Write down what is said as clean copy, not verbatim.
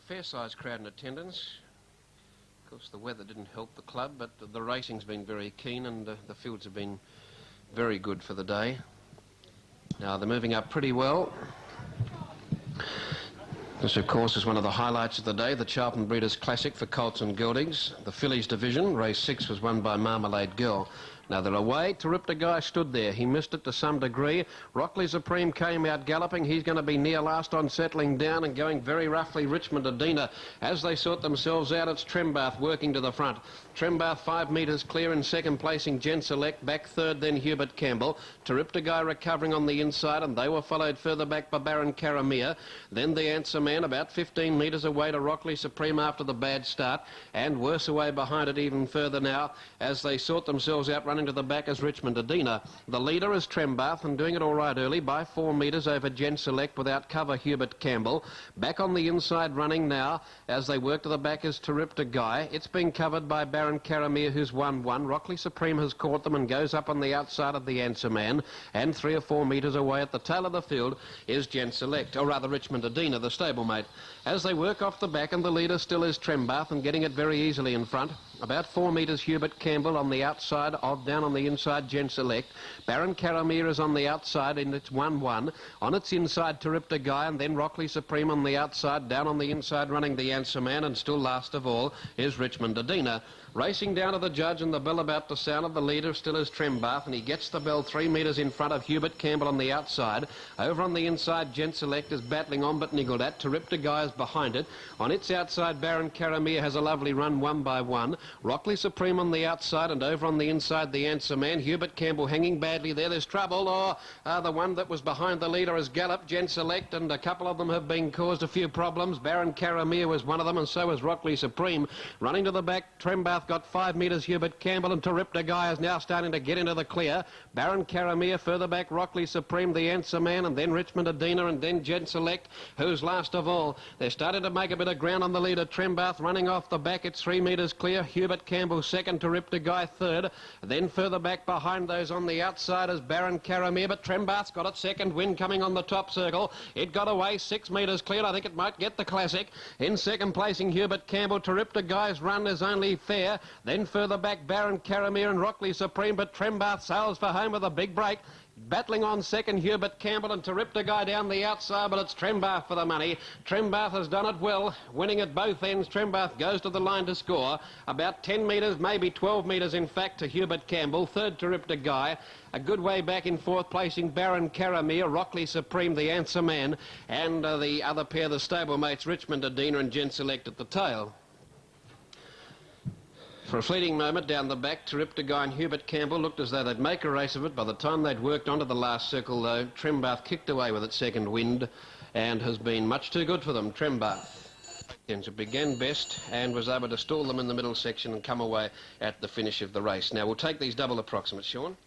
Fair-sized crowd in attendance. Of course, the weather didn't help the club, but the racing's been very keen and the fields have been very good for the day. Now, they're moving up pretty well. This, of course, is one of the highlights of the day, the Charlton Breeders Classic for Colts and Geldings. The fillies division, race 6, was won by Marmalade Girl. Now they're away. Terrific Guy stood there. He missed it to some degree. Rockley Supreme came out galloping. He's going to be near last on settling down and going very roughly. Richmond Adina, as they sort themselves out, it's Trembath working to the front. Trembath 5 metres clear in second placing. Gent Select back third, then Hubert Campbell. Terrific Guy recovering on the inside, and they were followed further back by Baron Caramia. Then the Answer Man about 15 metres away to Rockley Supreme after the bad start, and worse away behind it even further now as they sort themselves out. Running to the back is Richmond Adina. The leader is Trembath and doing it all right early by 4 metres over Gent Select without cover Hubert Campbell. Back on the inside running now as they work to the back is Terrific Guy. It's been covered by Baron Caramia, who's won one. Rockley Supreme has caught them and goes up on the outside of the Answer Man, and 3 or 4 metres away at the tail of the field is Gent Select, or rather Richmond Adina, the stablemate. As they work off the back, and the leader still is Trembath and getting it very easily in front. About 4 metres Hubert Campbell on the outside of, down on the inside Gent Select. Baron Caramia is on the outside and it's 1-1. On its inside Terrific Guy, and then Rockley Supreme on the outside. Down on the inside running the Answer Man, and still last of all is Richmond Adina. Racing down to the judge, and the bell about to sound, of the leader still is Trembath, and he gets the bell 3 metres in front of Hubert Campbell on the outside. Over on the inside Gent Select is battling on but niggled at. Terrific Guy is behind it. On its outside Baron Caramia has a lovely run 1 by 1. Rockley Supreme on the outside, and over on the inside the Answer Man. Hubert Campbell hanging badly there. There's trouble. The one that was behind the leader has galloped. Gent Select, and a couple of them have been caused a few problems. Baron Caramia was one of them, and so was Rockley Supreme. Running to the back, Trembath got 5 metres Hubert Campbell, and Terrific Guy is now starting to get into the clear. Baron Caramia further back, Rockley Supreme, the Answer Man, and then Richmond Adina, and then Gent Select, who's last of all. They're starting to make a bit of ground on the leader, Trembath, running off the back. It's 3 metres clear. Hubert Campbell second, Terrific Guy third. Then further back behind those on the outside is Baron Caramia, but Trembath's got it second. Wind coming on the top circle. It got away 6 metres clear. I think it might get the Classic. In second placing Hubert Campbell. Terrific Guy's run is only fair. Then further back Baron Caramia and Rockley Supreme, but Trembath sails for home with a big break. Battling on second Hubert Campbell, and Terrific Guy down the outside, but it's Trembath for the money. Trembath has done it well, winning at both ends. Trembath goes to the line to score. About 10 metres, maybe 12 metres in fact, to Hubert Campbell. Third Terrific Guy. A good way back in fourth placing Baron Caramia, Rockley Supreme, the Answer Man, and the other pair, the stablemates, Richmond Adina and Gent Select at the tail. For a fleeting moment down the back, Terrific Guy and Hubert Campbell looked as though they'd make a race of it. By the time they'd worked onto the last circle, though, Trembath kicked away with its second wind and has been much too good for them. Trembath began best and was able to stall them in the middle section and come away at the finish of the race. Now, we'll take these double approximates, Sean.